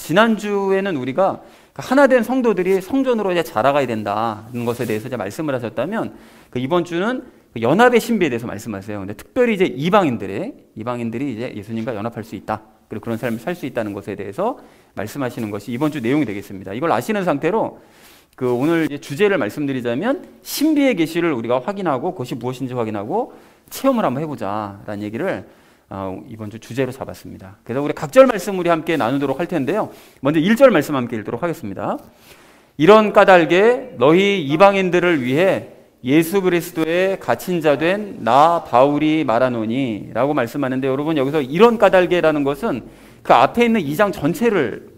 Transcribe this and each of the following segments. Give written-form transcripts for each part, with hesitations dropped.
지난주에는 우리가 하나된 성도들이 성전으로 이제 자라가야 된다는 것에 대해서 이제 말씀을 하셨다면, 이번 주는 연합의 신비에 대해서 말씀하세요. 근데 특별히 이제 이방인들이 이제 예수님과 연합할 수 있다. 그리고 그런 삶을 살 수 있다는 것에 대해서 말씀하시는 것이 이번 주 내용이 되겠습니다. 이걸 아시는 상태로 오늘 이제 주제를 말씀드리자면 신비의 계시를 우리가 확인하고 그것이 무엇인지 확인하고 체험을 한번 해보자라는 얘기를 이번 주 주제로 잡았습니다. 그래서 우리 각절 말씀 우리 함께 나누도록 할 텐데요. 먼저 1절 말씀 함께 읽도록 하겠습니다. 이런 까닭에 너희 이방인들을 위해 예수 그리스도의 갇힌 자 된 나 바울이 말하노니 라고 말씀하는데, 여러분 여기서 이런 까닭에라는 것은 그 앞에 있는 2장 전체를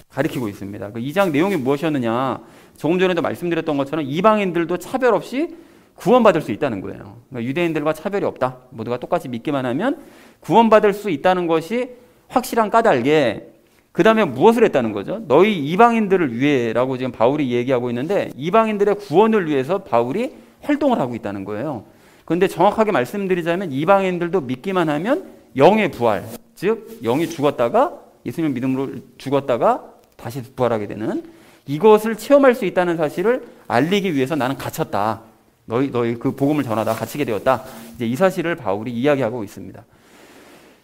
가리키고 있습니다. 그 2장 내용이 무엇이었느냐, 조금 전에도 말씀드렸던 것처럼 이방인들도 차별 없이 구원받을 수 있다는 거예요. 그러니까 유대인들과 차별이 없다. 모두가 똑같이 믿기만 하면 구원받을 수 있다는 것이 확실한 까닭에, 그 다음에 무엇을 했다는 거죠? 너희 이방인들을 위해라고 지금 바울이 얘기하고 있는데, 이방인들의 구원을 위해서 바울이 활동을 하고 있다는 거예요. 그런데 정확하게 말씀드리자면 이방인들도 믿기만 하면 영의 부활, 즉 영이 죽었다가 예수님 믿음으로 죽었다가 다시 부활하게 되는 이것을 체험할 수 있다는 사실을 알리기 위해서 나는 갇혔다. 너희 그 복음을 전하다 갇히게 되었다. 이제 이 사실을 바울이 이야기하고 있습니다.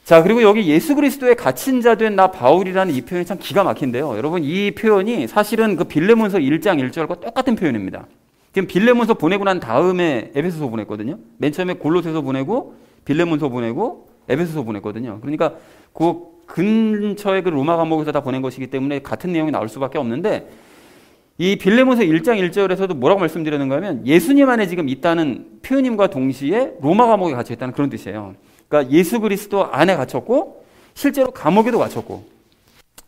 자, 그리고 여기 예수 그리스도의 갇힌 자 된 나 바울이라는 이 표현이 참 기가 막힌데요. 여러분 이 표현이 사실은 그 빌레몬서 1장 1절과 똑같은 표현입니다. 지금 빌레몬서 보내고 난 다음에 에베소서 보냈거든요. 맨 처음에 골로새서 보내고 빌레몬서 보내고 에베소서 보냈거든요. 그러니까 그 근처에 그 로마 감옥에서 다 보낸 것이기 때문에 같은 내용이 나올 수밖에 없는데, 이 빌레몬서 1장 1절에서도 뭐라고 말씀드렸는가 하면 예수님 안에 지금 있다는 표현임과 동시에 로마 감옥에 갇혀 있다는 그런 뜻이에요. 그러니까 예수 그리스도 안에 갇혔고 실제로 감옥에도 갇혔고.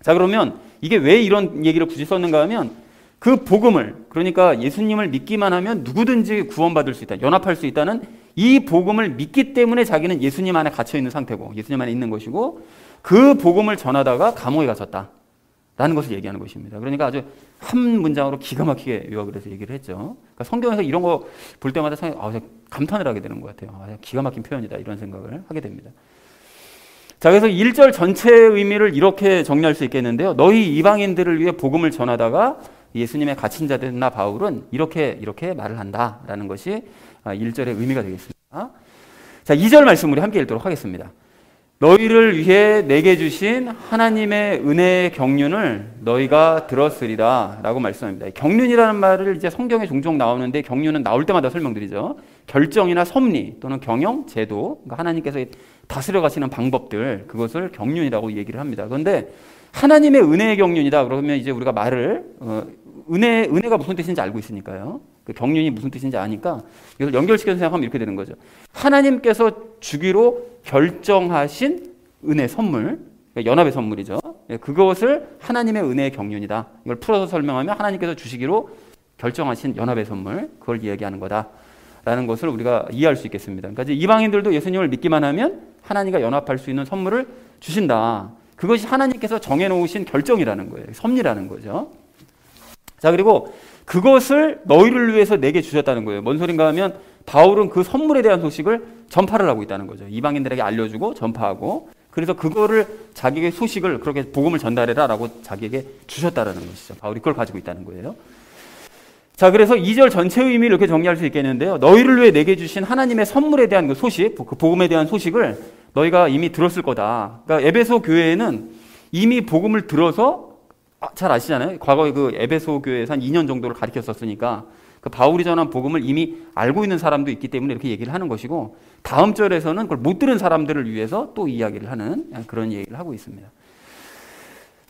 자, 그러면 이게 왜 이런 얘기를 굳이 썼는가 하면 그 복음을, 그러니까 예수님을 믿기만 하면 누구든지 구원받을 수 있다, 연합할 수 있다는 이 복음을 믿기 때문에 자기는 예수님 안에 갇혀 있는 상태고 예수님 안에 있는 것이고, 그 복음을 전하다가 감옥에 갇혔다 라는 것을 얘기하는 것입니다. 그러니까 아주 한 문장으로 기가 막히게 요약을 해서 얘기를 했죠. 그러니까 성경에서 이런 거 볼 때마다 감탄을 하게 되는 것 같아요. 기가 막힌 표현이다 이런 생각을 하게 됩니다. 자, 그래서 1절 전체의 의미를 이렇게 정리할 수 있겠는데요. 너희 이방인들을 위해 복음을 전하다가 예수님의 갇힌 자 된 나 바울은 이렇게 말을 한다라는 것이 1절의 의미가 되겠습니다. 자, 2절 말씀 우리 함께 읽도록 하겠습니다. 너희를 위해 내게 주신 하나님의 은혜의 경륜을 너희가 들었으리라 라고 말씀합니다. 경륜이라는 말을 이제 성경에 종종 나오는데, 경륜은 나올 때마다 설명드리죠. 결정이나 섭리 또는 경영, 제도, 그러니까 하나님께서 다스려 가시는 방법들, 그것을 경륜이라고 얘기를 합니다. 그런데 하나님의 은혜의 경륜이다 그러면 이제 우리가 말을 은혜가 무슨 뜻인지 알고 있으니까요. 그 경륜이 무슨 뜻인지 아니까 이걸 연결시켜서 생각하면 이렇게 되는 거죠. 하나님께서 주기로 결정하신 은혜 선물, 그러니까 연합의 선물이죠. 그것을 하나님의 은혜의 경륜이다. 이걸 풀어서 설명하면 하나님께서 주시기로 결정하신 연합의 선물, 그걸 이야기하는 거다라는 것을 우리가 이해할 수 있겠습니다. 그러니까 이제 이방인들도 예수님을 믿기만 하면 하나님과 연합할 수 있는 선물을 주신다. 그것이 하나님께서 정해놓으신 결정이라는 거예요. 섭리라는 거죠. 자, 그리고 그것을 너희를 위해서 내게 주셨다는 거예요. 뭔 소린가 하면 바울은 그 선물에 대한 소식을 전파를 하고 있다는 거죠. 이방인들에게 알려주고 전파하고, 그래서 그거를 자기에게 소식을 그렇게 복음을 전달해라 라고 자기에게 주셨다는 것이죠. 바울이 그걸 가지고 있다는 거예요. 자, 그래서 2절 전체의 의미를 이렇게 정리할 수 있겠는데요. 너희를 위해 내게 주신 하나님의 선물에 대한 그 소식, 그 복음에 대한 소식을 너희가 이미 들었을 거다. 그러니까 에베소 교회에는 이미 복음을 들어서, 잘 아시잖아요. 과거에 그 에베소 교회에서 한 2년 정도를 가르쳤었으니까 그 바울이 전한 복음을 이미 알고 있는 사람도 있기 때문에 이렇게 얘기를 하는 것이고, 다음 절에서는 그걸 못 들은 사람들을 위해서 또 이야기를 하는 그런 얘기를 하고 있습니다.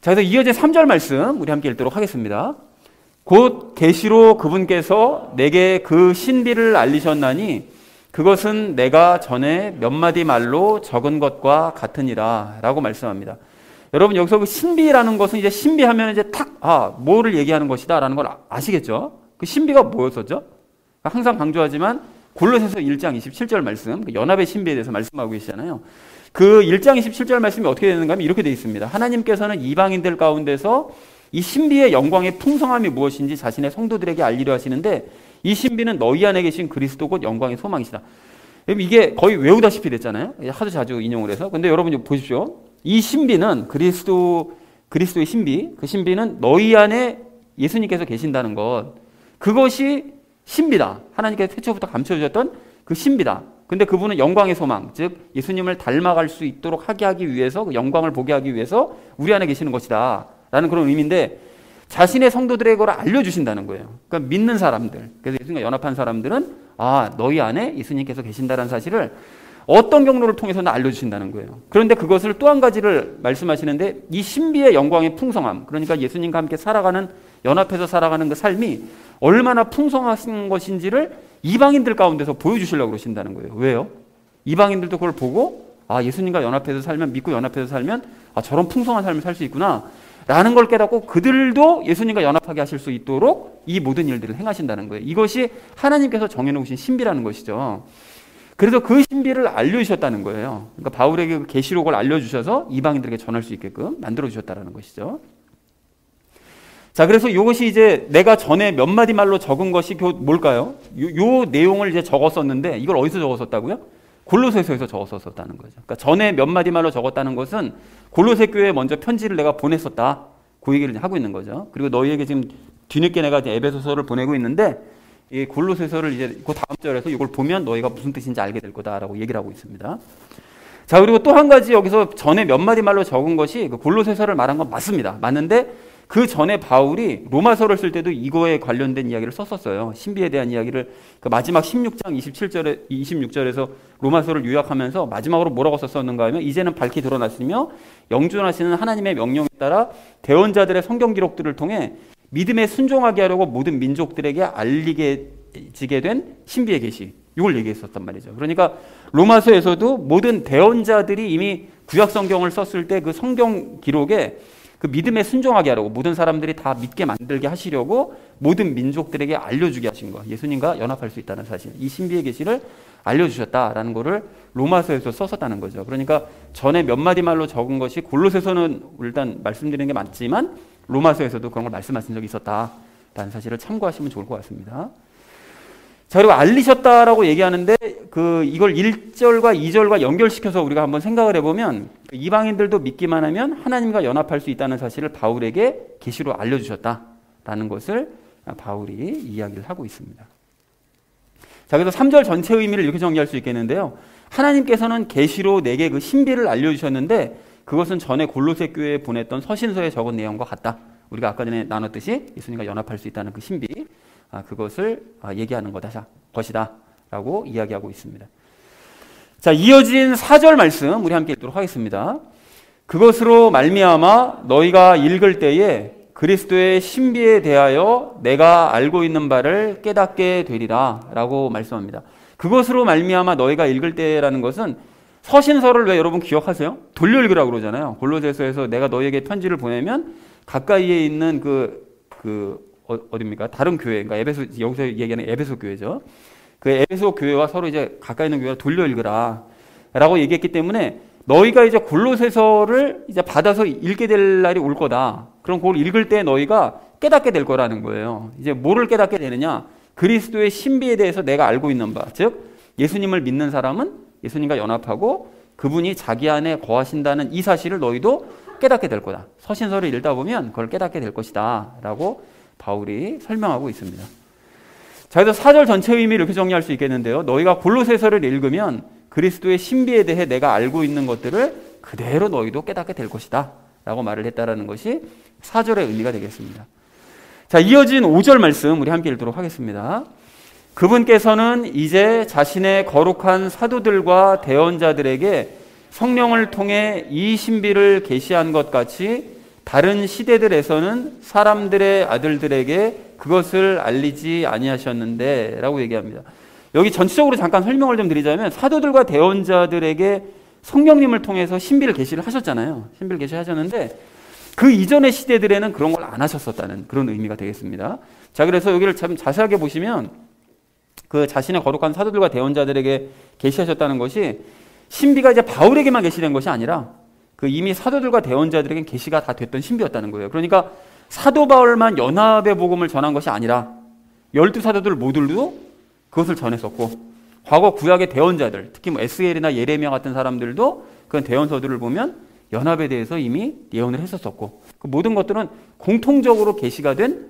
자, 그래서 이어진 3절 말씀 우리 함께 읽도록 하겠습니다. 곧 계시로 그분께서 내게 그 신비를 알리셨나니 그것은 내가 전에 몇 마디 말로 적은 것과 같으니라 라고 말씀합니다. 여러분 여기서 그 신비라는 것은 이제 신비하면 이제 뭐를 얘기하는 것이다 라는 걸 아시겠죠? 그 신비가 뭐였었죠? 항상 강조하지만 골로새서 1장 27절 말씀, 그 연합의 신비에 대해서 말씀하고 계시잖아요. 그 1장 27절 말씀이 어떻게 되는가 하면 이렇게 되어 있습니다. 하나님께서는 이방인들 가운데서 이 신비의 영광의 풍성함이 무엇인지 자신의 성도들에게 알리려 하시는데, 이 신비는 너희 안에 계신 그리스도 곧 영광의 소망이시다. 이게 거의 외우다시피 됐잖아요. 하도 자주 인용을 해서. 근데 여러분 보십시오. 이 신비는 그리스도의 신비, 그 신비는 너희 안에 예수님께서 계신다는 것, 그것이 신비다. 하나님께서 태초부터 감춰주셨던 그 신비다. 근데 그분은 영광의 소망, 즉 예수님을 닮아갈 수 있도록 하기 위해서, 그 영광을 보게 하기 위해서 우리 안에 계시는 것이다 라는 그런 의미인데, 자신의 성도들에게 그걸 알려주신다는 거예요. 그러니까 믿는 사람들, 그래서 예수님과 연합한 사람들은 너희 안에 예수님께서 계신다는 사실을 어떤 경로를 통해서는 알려주신다는 거예요. 그런데 그것을 또 한 가지를 말씀하시는데, 이 신비의 영광의 풍성함, 그러니까 예수님과 함께 살아가는, 연합해서 살아가는 그 삶이 얼마나 풍성하신 것인지를 이방인들 가운데서 보여주시려고 그러신다는 거예요. 왜요? 이방인들도 그걸 보고 예수님과 연합해서 살면, 믿고 연합해서 살면 저런 풍성한 삶을 살 수 있구나 라는 걸 깨닫고 그들도 예수님과 연합하게 하실 수 있도록 이 모든 일들을 행하신다는 거예요. 이것이 하나님께서 정해놓으신 신비라는 것이죠. 그래서 그 신비를 알려주셨다는 거예요. 그러니까 바울에게 그 계시록을 알려주셔서 이방인들에게 전할 수 있게끔 만들어주셨다는 것이죠. 자, 그래서 이것이 이제 내가 전에 몇 마디 말로 적은 것이 뭘까요? 요 내용을 이제 적었었는데, 이걸 어디서 적었었다고요? 골로새서에서 적었었다는 거죠. 그러니까 전에 몇 마디 말로 적었다는 것은 골로새 교회에 먼저 편지를 내가 보냈었다. 그 얘기를 하고 있는 거죠. 그리고 너희에게 지금 뒤늦게 내가 에베소서를 보내고 있는데, 이 골로새서를 이제 그 다음 절에서 이걸 보면 너희가 무슨 뜻인지 알게 될 거다라고 얘기를 하고 있습니다. 자, 그리고 또 한 가지 여기서 전에 몇 마디 말로 적은 것이 그 골로새서를 말한 건 맞습니다. 맞는데 그 전에 바울이 로마서를 쓸 때도 이거에 관련된 이야기를 썼었어요. 신비에 대한 이야기를 그 마지막 16장 26절에서 로마서를 요약하면서 마지막으로 뭐라고 썼었는가 하면, 이제는 밝히 드러났으며 영존하시는 하나님의 명령에 따라 대언자들의 성경 기록들을 통해 믿음에 순종하게 하려고 모든 민족들에게 알리게 지게 된 신비의 계시, 이걸 얘기했었단 말이죠. 그러니까 로마서에서도 모든 대언자들이 이미 구약 성경을 썼을 때 그 성경 기록에 그 믿음에 순종하게 하려고, 모든 사람들이 다 믿게 만들게 하시려고 모든 민족들에게 알려주게 하신 거, 예수님과 연합할 수 있다는 사실, 이 신비의 계시를 알려주셨다라는 거를 로마서에서 썼었다는 거죠. 그러니까 전에 몇 마디 말로 적은 것이 골로새서는 일단 말씀드리는 게 맞지만 로마서에서도 그런 걸 말씀하신 적이 있었다라는 사실을 참고하시면 좋을 것 같습니다. 자, 그리고 알리셨다라고 얘기하는데 이걸 1절과 2절과 연결시켜서 우리가 한번 생각을 해보면, 이방인들도 믿기만 하면 하나님과 연합할 수 있다는 사실을 바울에게 계시로 알려주셨다라는 것을 바울이 이야기를 하고 있습니다. 자, 그래서 3절 전체 의미를 이렇게 정리할 수 있겠는데요. 하나님께서는 계시로 내게 그 신비를 알려주셨는데 그것은 전에 골로새 교회에 보냈던 서신서에 적은 내용과 같다. 우리가 아까 전에 나눴듯이 예수님과 연합할 수 있다는 그 신비, 그것을 얘기하는 것이다 라고 이야기하고 있습니다. 자, 이어진 4절 말씀 우리 함께 읽도록 하겠습니다. 그것으로 말미암아 너희가 읽을 때에 그리스도의 신비에 대하여 내가 알고 있는 바를 깨닫게 되리라 라고 말씀합니다. 그것으로 말미암아 너희가 읽을 때라는 것은, 서신서를 왜 여러분 기억하세요? 돌려 읽으라고 그러잖아요. 골로새서에서 내가 너희에게 편지를 보내면 가까이에 있는 어디입니까? 다른 교회, 그러니까 여기서 얘기하는 에베소 교회죠. 그 에베소 교회와 서로 이제 가까이 있는 교회와 돌려 읽으라 라고 얘기했기 때문에, 너희가 이제 골로새서를 이제 받아서 읽게 될 날이 올 거다. 그럼 그걸 읽을 때 너희가 깨닫게 될 거라는 거예요. 이제 뭐를 깨닫게 되느냐? 그리스도의 신비에 대해서 내가 알고 있는 바, 즉 예수님을 믿는 사람은 예수님과 연합하고 그분이 자기 안에 거하신다는 이 사실을 너희도 깨닫게 될 거다. 서신서를 읽다 보면 그걸 깨닫게 될 것이다 라고 바울이 설명하고 있습니다. 자, 그래서 4절 전체 의미를 이렇게 정리할 수 있겠는데요. 너희가 골로새서를 읽으면 그리스도의 신비에 대해 내가 알고 있는 것들을 그대로 너희도 깨닫게 될 것이다 라고 말을 했다라는 것이 4절의 의미가 되겠습니다. 자, 이어진 5절 말씀 우리 함께 읽도록 하겠습니다. 그분께서는 이제 자신의 거룩한 사도들과 대언자들에게 성령을 통해 이 신비를 계시한 것 같이 다른 시대들에서는 사람들의 아들들에게 그것을 알리지 아니하셨는데 라고 얘기합니다. 여기 전체적으로 잠깐 설명을 좀 드리자면, 사도들과 대언자들에게 성령님을 통해서 신비를 계시를 하셨잖아요. 신비를 계시하셨는데 그 이전의 시대들에는 그런 걸 안 하셨었다는 그런 의미가 되겠습니다. 자, 그래서 여기를 참 자세하게 보시면 그 자신의 거룩한 사도들과 대언자들에게 계시하셨다는 것이, 신비가 이제 바울에게만 계시된 것이 아니라 그 이미 사도들과 대언자들에게 계시가 다 됐던 신비였다는 거예요. 그러니까 사도 바울만 연합의 복음을 전한 것이 아니라 12사도들 모두도 그것을 전했었고, 과거 구약의 대언자들, 특히 뭐 에스겔이나 예레미야 같은 사람들도 그 대언서들을 보면 연합에 대해서 이미 예언을 했었었고, 그 모든 것들은 공통적으로 계시가 된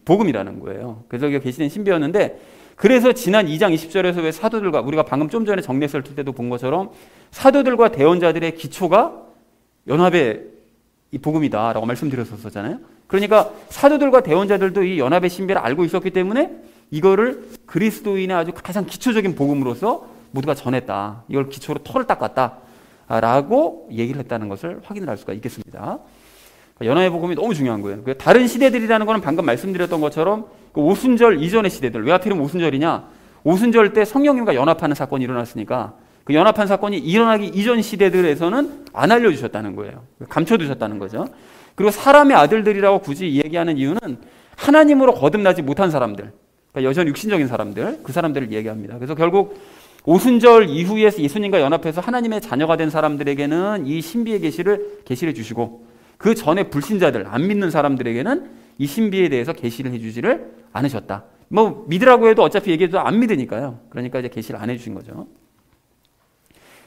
복음이라는 거예요. 그래서 이게 계시된 신비였는데, 그래서 지난 2장 20절에서 왜 사도들과, 우리가 방금 좀 전에 정례설 때도 본 것처럼 사도들과 대언자들의 기초가 연합의 이 복음이다라고 말씀드렸었잖아요. 그러니까 사도들과 대언자들도 이 연합의 신비를 알고 있었기 때문에 이거를 그리스도인의 아주 가장 기초적인 복음으로서 모두가 전했다. 이걸 기초로 터를 닦았다라고 얘기를 했다는 것을 확인을 할 수가 있겠습니다. 연합의 복음이 너무 중요한 거예요. 다른 시대들이라는 것은 방금 말씀드렸던 것처럼 그 오순절 이전의 시대들, 왜 하필이면 오순절이냐? 오순절 때 성령님과 연합하는 사건이 일어났으니까 그 연합한 사건이 일어나기 이전 시대들에서는 안 알려주셨다는 거예요. 감춰두셨다는 거죠. 그리고 사람의 아들들이라고 굳이 얘기하는 이유는 하나님으로 거듭나지 못한 사람들, 그러니까 여전히 육신적인 사람들, 그 사람들을 얘기합니다. 그래서 결국 오순절 이후에 예수님과 연합해서 하나님의 자녀가 된 사람들에게는 이 신비의 계시를 주시고, 그 전에 불신자들, 안 믿는 사람들에게는 이 신비에 대해서 계시를 해주지를 않으셨다. 뭐 믿으라고 해도 어차피 얘기해도 안 믿으니까요. 그러니까 이제 계시를 안 해주신 거죠.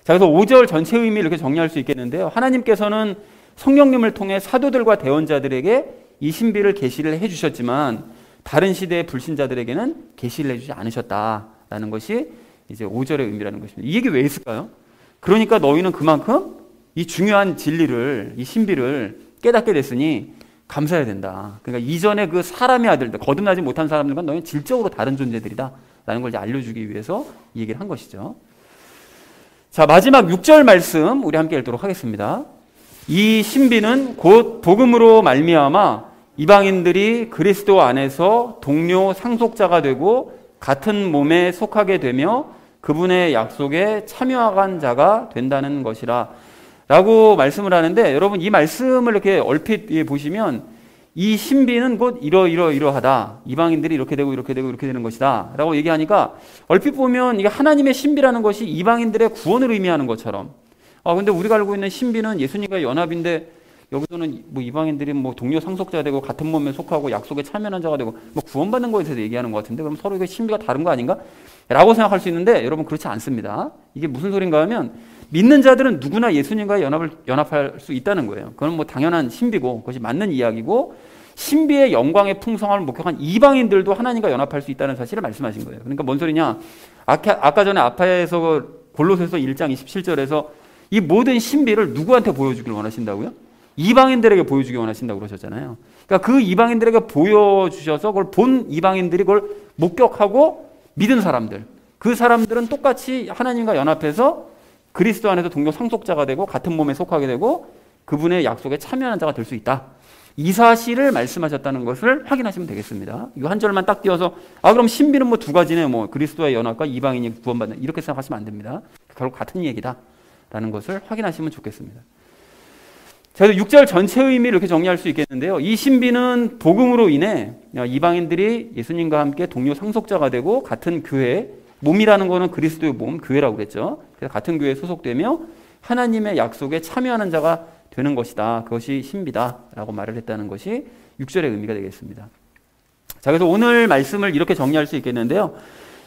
자, 그래서 5절 전체 의미를 이렇게 정리할 수 있겠는데요. 하나님께서는 성령님을 통해 사도들과 대언자들에게 이 신비를 계시를 해주셨지만 다른 시대의 불신자들에게는 계시를 해주지 않으셨다라는 것이 이제 5절의 의미라는 것입니다. 이 얘기 왜 했을까요? 그러니까 너희는 그만큼 이 중요한 진리를, 이 신비를 깨닫게 됐으니 감사해야 된다. 그러니까 이전에 그 사람의 아들들, 거듭나지 못한 사람들과 너희는 질적으로 다른 존재들이다라는 걸 이제 알려주기 위해서 이 얘기를 한 것이죠. 자, 마지막 6절 말씀 우리 함께 읽도록 하겠습니다. 이 신비는 곧 복음으로 말미암아 이방인들이 그리스도 안에서 동료 상속자가 되고 같은 몸에 속하게 되며 그분의 약속에 참여한 자가 된다는 것이라 라고 말씀을 하는데, 여러분 이 말씀을 이렇게 얼핏 보시면 이 신비는 곧 이러하다. 이방인들이 이렇게 되고 이렇게 되고 이렇게 되는 것이다 라고 얘기하니까 얼핏 보면 이게 하나님의 신비라는 것이 이방인들의 구원을 의미하는 것처럼, 근데 우리가 알고 있는 신비는 예수님과 연합인데 여기서는 뭐 이방인들이 뭐 동료 상속자가 되고 같은 몸에 속하고 약속에 참여한 자가 되고 뭐 구원받는 거에 대해서 얘기하는 것 같은데, 그럼 서로 이게 신비가 다른 거 아닌가? 라고 생각할 수 있는데, 여러분 그렇지 않습니다. 이게 무슨 소린가 하면 믿는 자들은 누구나 예수님과 연합할 수 있다는 거예요. 그건 뭐 당연한 신비고 그것이 맞는 이야기고, 신비의 영광의 풍성함을 목격한 이방인들도 하나님과 연합할 수 있다는 사실을 말씀하신 거예요. 그러니까 뭔 소리냐? 아까 전에 아파에서 골로새서 1장 27절에서 이 모든 신비를 누구한테 보여주길 원하신다고요? 이방인들에게 보여주기 원하신다고 그러셨잖아요. 그러니까 그 이방인들에게 보여주셔서 그걸 본 이방인들이 그걸 목격하고 믿은 사람들, 그 사람들은 똑같이 하나님과 연합해서 그리스도 안에서 동료 상속자가 되고 같은 몸에 속하게 되고 그분의 약속에 참여하는 자가 될 수 있다. 이 사실을 말씀하셨다는 것을 확인하시면 되겠습니다. 이 한 절만 딱 띄어서 그럼 신비는 뭐 두 가지네, 뭐 그리스도의 연합과 이방인이 구원받는, 이렇게 생각하시면 안 됩니다. 결국 같은 얘기다라는 것을 확인하시면 좋겠습니다. 자, 6절 전체 의미를 이렇게 정리할 수 있겠는데요. 이 신비는 복음으로 인해 이방인들이 예수님과 함께 동료 상속자가 되고 같은 교회, 몸이라는 거는 그리스도의 몸, 교회라고 그랬죠. 그래서 같은 교회에 소속되며 하나님의 약속에 참여하는 자가 되는 것이다. 그것이 신비다라고 말을 했다는 것이 6절의 의미가 되겠습니다. 자, 그래서 오늘 말씀을 이렇게 정리할 수 있겠는데요.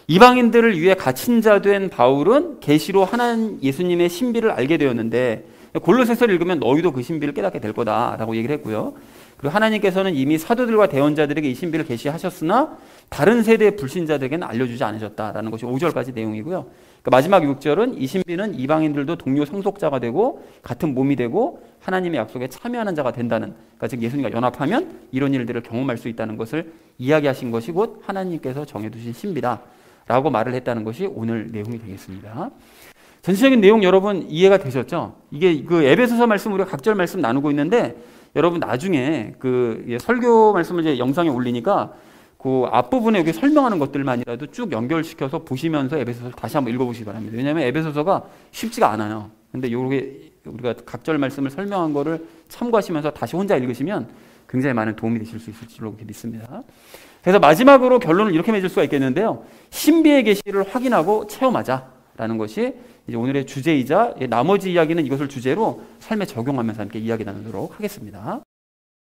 이방인들을 위해 갇힌 자 된 바울은 계시로 하나님 예수님의 신비를 알게 되었는데, 골로새서를 읽으면 너희도 그 신비를 깨닫게 될 거다라고 얘기를 했고요. 그리고 하나님께서는 이미 사도들과 대언자들에게 이 신비를 계시하셨으나 다른 세대의 불신자들에게는 알려주지 않으셨다라는 것이 5절까지 내용이고요. 그러니까 마지막 6절은 이 신비는 이방인들도 동료 상속자가 되고 같은 몸이 되고 하나님의 약속에 참여하는 자가 된다는, 그러니까 즉 예수님과 연합하면 이런 일들을 경험할 수 있다는 것을 이야기하신 것이 곧 하나님께서 정해두신 신비다라고 말을 했다는 것이 오늘 내용이 되겠습니다. 전체적인 내용 여러분 이해가 되셨죠? 이게 그 에베소서 말씀 우리가 각절 말씀 나누고 있는데, 여러분 나중에 그 설교 말씀을 이제 영상에 올리니까 그 앞부분에 여기 설명하는 것들만이라도 쭉 연결시켜서 보시면서 에베소서를 다시 한번 읽어보시기 바랍니다. 왜냐하면 에베소서가 쉽지가 않아요. 근데 요게 우리가 각절 말씀을 설명한 거를 참고하시면서 다시 혼자 읽으시면 굉장히 많은 도움이 되실 수 있을 줄로 믿습니다. 그래서 마지막으로 결론을 이렇게 맺을 수가 있겠는데요. 신비의 계시를 확인하고 체험하자라는 것이 이제 오늘의 주제이자 나머지 이야기는 이것을 주제로 삶에 적용하면서 함께 이야기 나누도록 하겠습니다.